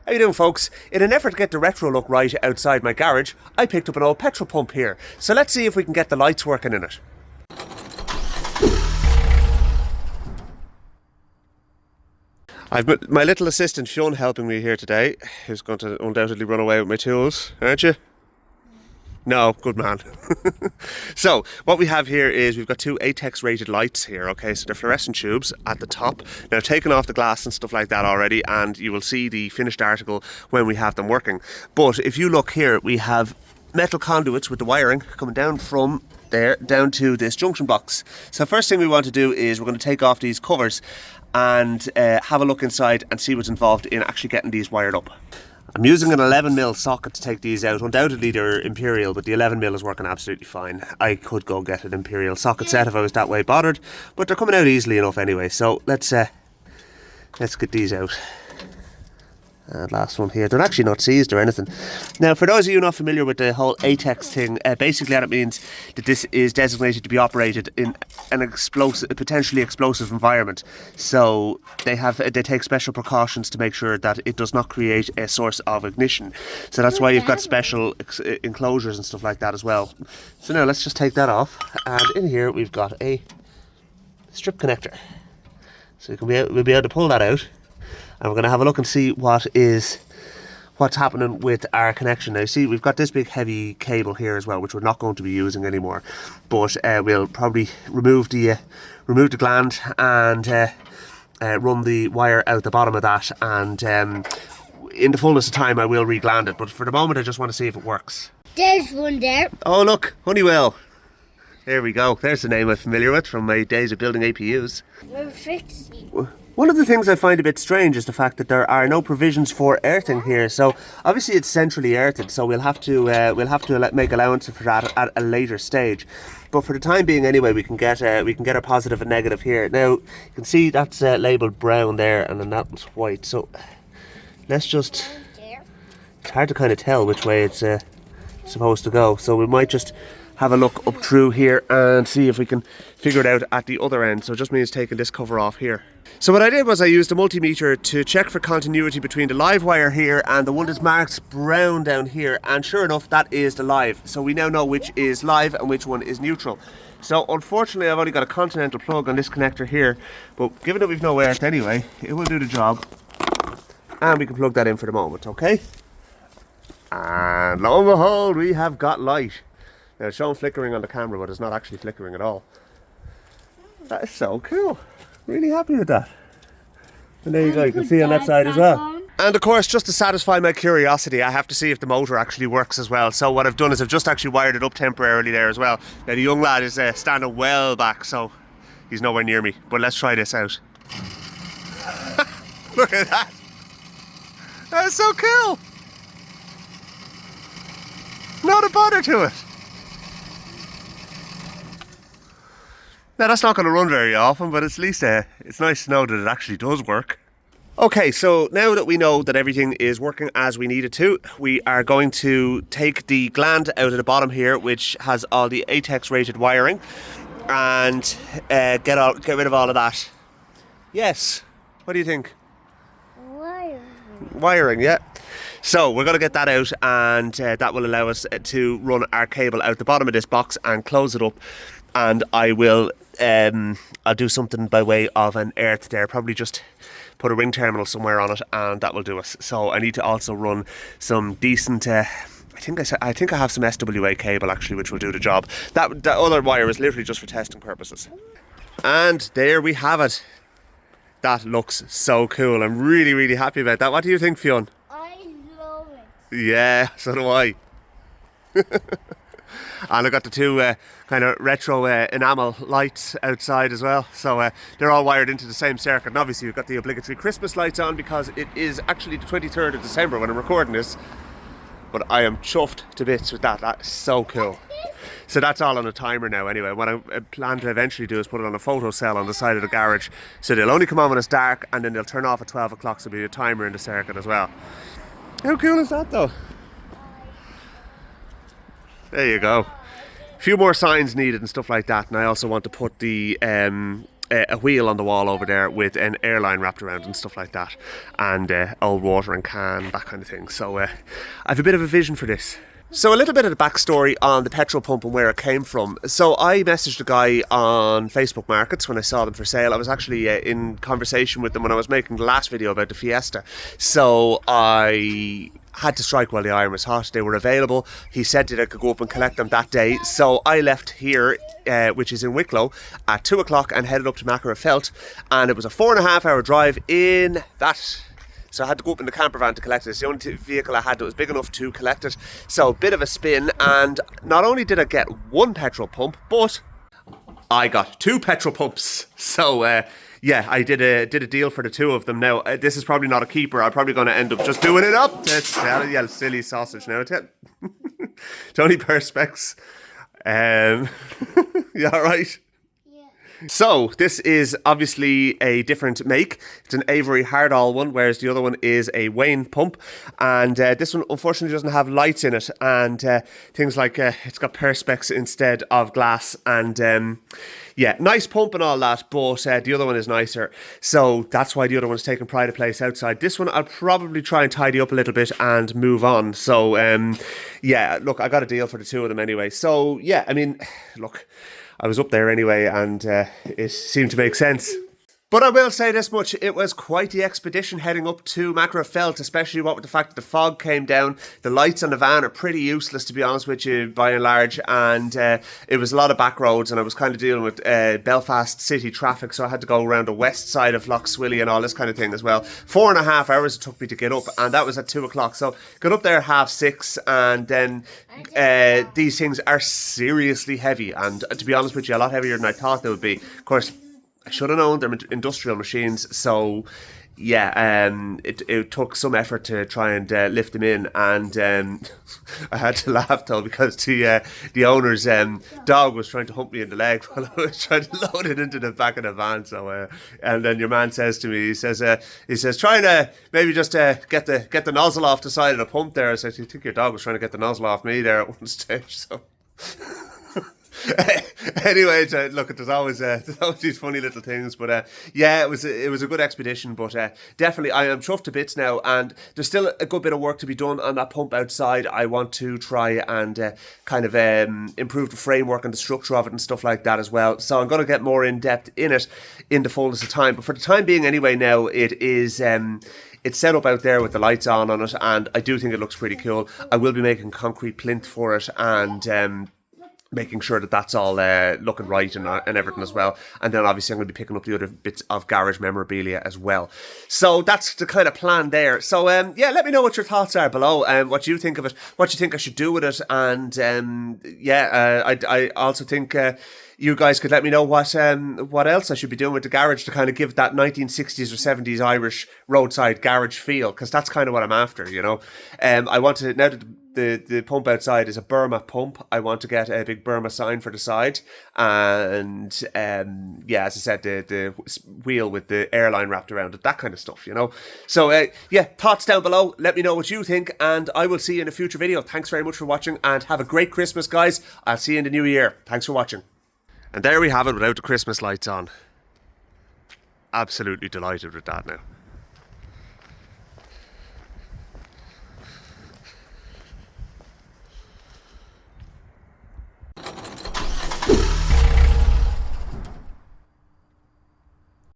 How you doing, folks? In an effort to get the retro look right outside my garage, I picked up an old petrol pump here. So let's see if we can get the lights working in it. I've my little assistant Fionn helping me here today, who's going to undoubtedly run away with my tools, aren't you? No, good man. So, what we have here is we've got two ATEX rated lights here, okay? So they're fluorescent tubes at the top. Now, I've taken off the glass and stuff like that already, and you will see the finished article when we have them working. But if you look here, we have metal conduits with the wiring coming down from there down to this junction box. So first thing we want to do is we're going to take off these covers and have a look inside and see what's involved in actually getting these wired up. I'm using an 11mm socket to take these out. Undoubtedly they're Imperial, but the 11mm is working absolutely fine. I could go get an Imperial socket set if I was that way bothered, but they're coming out easily enough anyway. So let's get these out. And last one here. They're actually not seized or anything. Now, for those of you not familiar with the whole ATEX thing, basically that means that this is designated to be operated in an potentially explosive environment. So they take special precautions to make sure that it does not create a source of ignition. So that's why you've got special enclosures and stuff like that as well. So now let's just take that off. And in here we've got a strip connector. So we'll be able to pull that out. And we're going to have a look and see what's happening with our connection. Now, see, we've got this big heavy cable here as well, which we're not going to be using anymore. But we'll probably remove the gland and run the wire out the bottom of that. And in the fullness of time, I will re-gland it. But for the moment, I just want to see if it works. There's one there. Oh, look, Honeywell. There we go. There's the name I'm familiar with from my days of building APUs. We're fixing. One of the things I find a bit strange is the fact that there are no provisions for earthing here. So obviously it's centrally earthed, so we'll have to make allowance for that at a later stage. But for the time being, anyway, we can get a positive and negative here. Now you can see that's labelled brown there, and then that one's white. So let's just. It's hard to kind of tell which way it's supposed to go. So we might just have a look up through here and see if we can figure it out at the other end. So it just means taking this cover off here. So what I did was I used a multimeter to check for continuity between the live wire here and the one that's marked brown down here, and sure enough that is the live. So we now know which is live and which one is neutral. So unfortunately I've only got a continental plug on this connector here, but given that we've no earth anyway, it will do the job, and we can plug that in for the moment, okay? And lo and behold, we have got light. Now it's shown flickering on the camera, but it's not actually flickering at all. That is so cool. Really happy with that. And there you go, you can see on that side as well. And of course, just to satisfy my curiosity, I have to see if the motor actually works as well. So what I've done is I've just actually wired it up temporarily there as well. Now the young lad is standing well back, so he's nowhere near me. But let's try this out. Look at that. That's so cool. Not a bother to it. Now that's not going to run very often, but at least it's nice to know that it actually does work. Okay, so now that we know that everything is working as we need it to, we are going to take the gland out of the bottom here, which has all the ATEX rated wiring, and get rid of all of that. Yes, what do you think? Wiring, yeah. So we're going to get that out, and that will allow us to run our cable out the bottom of this box and close it up. And I will, I'll do something by way of an earth there, probably just put a ring terminal somewhere on it, and that will do us. So I need to also run some decent, I think I have some SWA cable actually, which will do the job. That other wire is literally just for testing purposes. And there we have it. That looks so cool. I'm really, really happy about that. What do you think, Fionn? I love it. Yeah, so do I. And I got the two kind of retro enamel lights outside as well, so they're all wired into the same circuit. And obviously we've got the obligatory Christmas lights on because it is actually the 23rd of December when I'm recording this. But I am chuffed to bits with that. That's so cool. So that's all on a timer now anyway. What I plan to eventually do is put it on a photo cell on the side of the garage, so they'll only come on when it's dark, and then they'll turn off at 12 o'clock, so there'll be a timer in the circuit as well. How cool is that though? There you go. A few more signs needed and stuff like that, and I also want to put the a wheel on the wall over there with an airline wrapped around and stuff like that, and old watering can, that kind of thing. So I have a bit of a vision for this. So a little bit of the backstory on the petrol pump and where it came from. So I messaged a guy on Facebook Markets when I saw them for sale. I was actually in conversation with them when I was making the last video about the Fiesta. So I had to strike while the iron was hot. They were available. He said that I could go up and collect them that day. So I left here, which is in Wicklow, at 2 o'clock and headed up to Mackerafelt. And it was a 4.5 hour drive in that. So I had to go up in the camper van to collect it. It's the only vehicle I had that was big enough to collect it. So a bit of a spin, and not only did I get one petrol pump, but I got 2 petrol pumps. So yeah, I did a deal for the 2 of them. Now this is probably not a keeper. I'm probably going to end up just doing it up. Yeah, silly sausage now. Tony Perspex. Yeah, right. So this is obviously a different make. It's an Avery Hardall one, whereas the other one is a Wayne pump, and this one unfortunately doesn't have lights in it, and things like it's got perspex instead of glass, and yeah, nice pump and all that, but the other one is nicer, so that's why the other one's taking pride of place outside. This one I'll probably try and tidy up a little bit and move on. So yeah, look, I got a deal for the 2 of them anyway. So yeah, I mean, look, I was up there anyway, and it seemed to make sense. But I will say this much, it was quite the expedition heading up to Mackerafelt, especially what with the fact that the fog came down. The lights on the van are pretty useless, to be honest with you, by and large, and it was a lot of back roads, and I was kind of dealing with Belfast city traffic, so I had to go around the west side of Lough Swilly and all this kind of thing as well. 4.5 hours it took me to get up, and that was at 2 o'clock, so got up there at 6:30, and then these things are seriously heavy, and to be honest with you, a lot heavier than I thought they would be. Of course, I should have known they're industrial machines, so yeah, it took some effort to try and lift them in, and I had to laugh though, because the owner's dog was trying to hump me in the leg while I was trying to load it into the back of the van. So and then your man says to me, he says trying to maybe just get the nozzle off the side of the pump there. I said, you think your dog was trying to get the nozzle off me there at one stage? So. Anyway, look, there's always these funny little things, but yeah, it was a good expedition, but definitely I am chuffed to bits now, and there's still a good bit of work to be done on that pump outside. I want to try and kind of improve the framework and the structure of it and stuff like that as well, so I'm going to get more in depth in it in the fullness of time, but for the time being anyway, now it is it's set up out there with the lights on it, and I do think it looks pretty cool. I will be making concrete plinth for it, and making sure that that's all looking right and everything as well. And then obviously I'm going to be picking up the other bits of garage memorabilia as well. So that's the kind of plan there. So yeah, let me know what your thoughts are below, what you think of it, what you think I should do with it, and yeah, I also think you guys could let me know what else I should be doing with the garage to kind of give that 1960s or 70s Irish roadside garage feel, because that's kind of what I'm after, you know. I want to, now that the pump outside is a Burma pump, I want to get a big Burma sign for the side, and yeah, as I said, the wheel with the airline wrapped around it, that kind of stuff, you know. So yeah, thoughts down below, let me know what you think, and I will see you in a future video. Thanks very much for watching, and have a great Christmas, guys. I'll see you in the new year. Thanks for watching. And there we have it without the Christmas lights on. Absolutely delighted with that now.